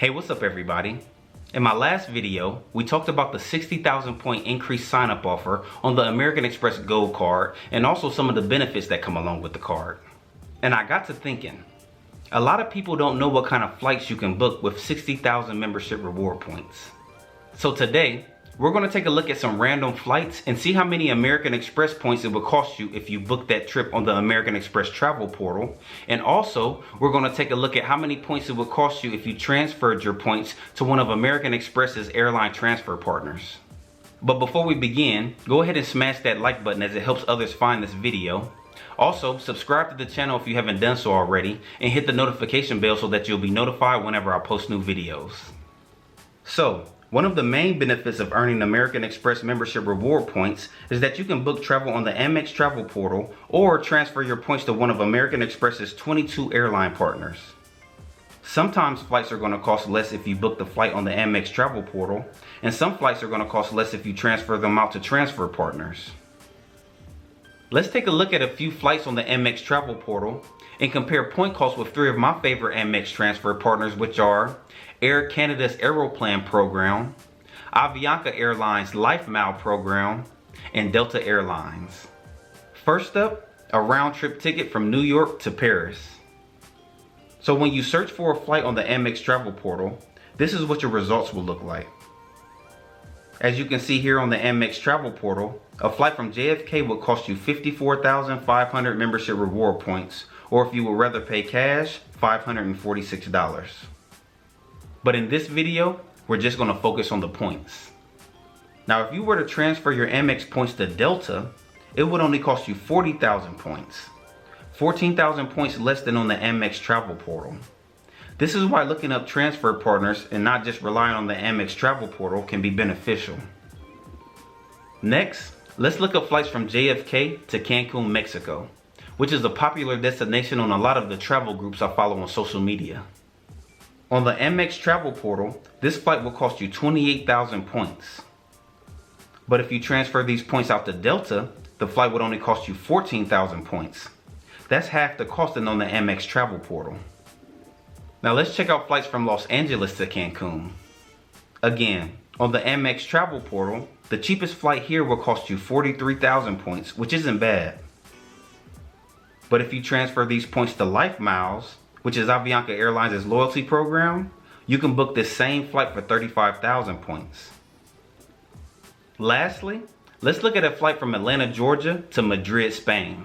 Hey, what's up everybody? In my last video, we talked about the 60,000 point increase sign-up offer on the American Express Gold card and also some of the benefits that come along with the card. And I got to thinking, a lot of people don't know what kind of flights you can book with 60,000 membership reward points. So today, we're going to take a look at some random flights and see how many American Express points it would cost you if you book that trip on the American Express Travel Portal. And also, we're going to take a look at how many points it would cost you if you transferred your points to one of American Express's Airline Transfer Partners. But before we begin, go ahead and smash that like button as it helps others find this video. Also, subscribe to the channel if you haven't done so already and hit the notification bell so that you'll be notified whenever I post new videos. So, one of the main benefits of earning American Express membership reward points is that you can book travel on the AMEX Travel Portal or transfer your points to one of American Express's 22 airline partners. Sometimes flights are going to cost less if you book the flight on the AMEX Travel Portal, and some flights are going to cost less if you transfer them out to transfer partners. Let's take a look at a few flights on the AMEX Travel Portal and compare point costs with three of my favorite AMEX transfer partners, which are Air Canada's Aeroplan program, Avianca Airlines Life Mile program, and Delta Airlines. First up, a round trip ticket from New York to Paris. So when you search for a flight on the AMEX Travel Portal, this is what your results will look like. As you can see here on the AMEX Travel Portal, a flight from JFK would cost you 54,500 membership reward points, or if you would rather pay cash, $546. But in this video, we're just going to focus on the points. Now, if you were to transfer your Amex points to Delta, it would only cost you 40,000 points. 14,000 points less than on the Amex Travel Portal. This is why looking up transfer partners and not just relying on the Amex Travel Portal can be beneficial. Next, let's look up flights from JFK to Cancun, Mexico, which is a popular destination on a lot of the travel groups I follow on social media. On the AMEX Travel Portal, this flight will cost you 28,000 points. But if you transfer these points out to Delta, the flight would only cost you 14,000 points. That's half the cost on the AMEX Travel Portal. Now let's check out flights from Los Angeles to Cancun. Again, on the AMEX Travel Portal, the cheapest flight here will cost you 43,000 points, which isn't bad. But if you transfer these points to Life Miles, which is Avianca Airlines' loyalty program, you can book this same flight for 35,000 points. Lastly, let's look at a flight from Atlanta, Georgia to Madrid, Spain.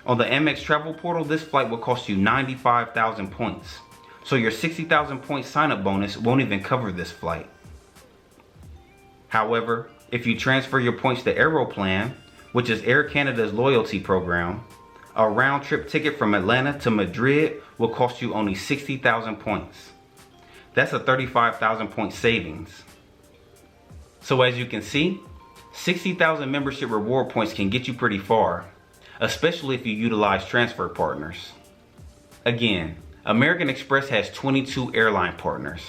On the AMEX Travel Portal, this flight will cost you 95,000 points. So your 60,000 point sign-up bonus won't even cover this flight. However, if you transfer your points to Aeroplan, which is Air Canada's loyalty program, a round trip ticket from Atlanta to Madrid will cost you only 60,000 points. That's a 35,000 point savings. So as you can see, 60,000 membership reward points can get you pretty far, especially if you utilize transfer partners. Again, American Express has 22 airline partners,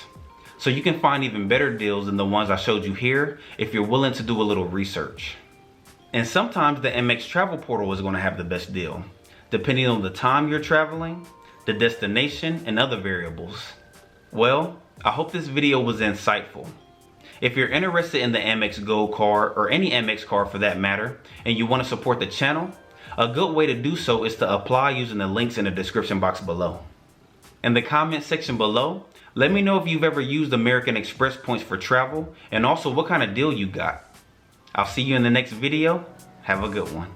so you can find even better deals than the ones I showed you here if you're willing to do a little research. And sometimes the AMEX Travel Portal is going to have the best deal, depending on the time you're traveling, the destination, and other variables. Well, I hope this video was insightful. If you're interested in the AMEX Gold card, or any AMEX card for that matter, and you want to support the channel, a good way to do so is to apply using the links in the description box below. In the comment section below, let me know if you've ever used American Express points for travel, and also what kind of deal you got. I'll see you in the next video. Have a good one.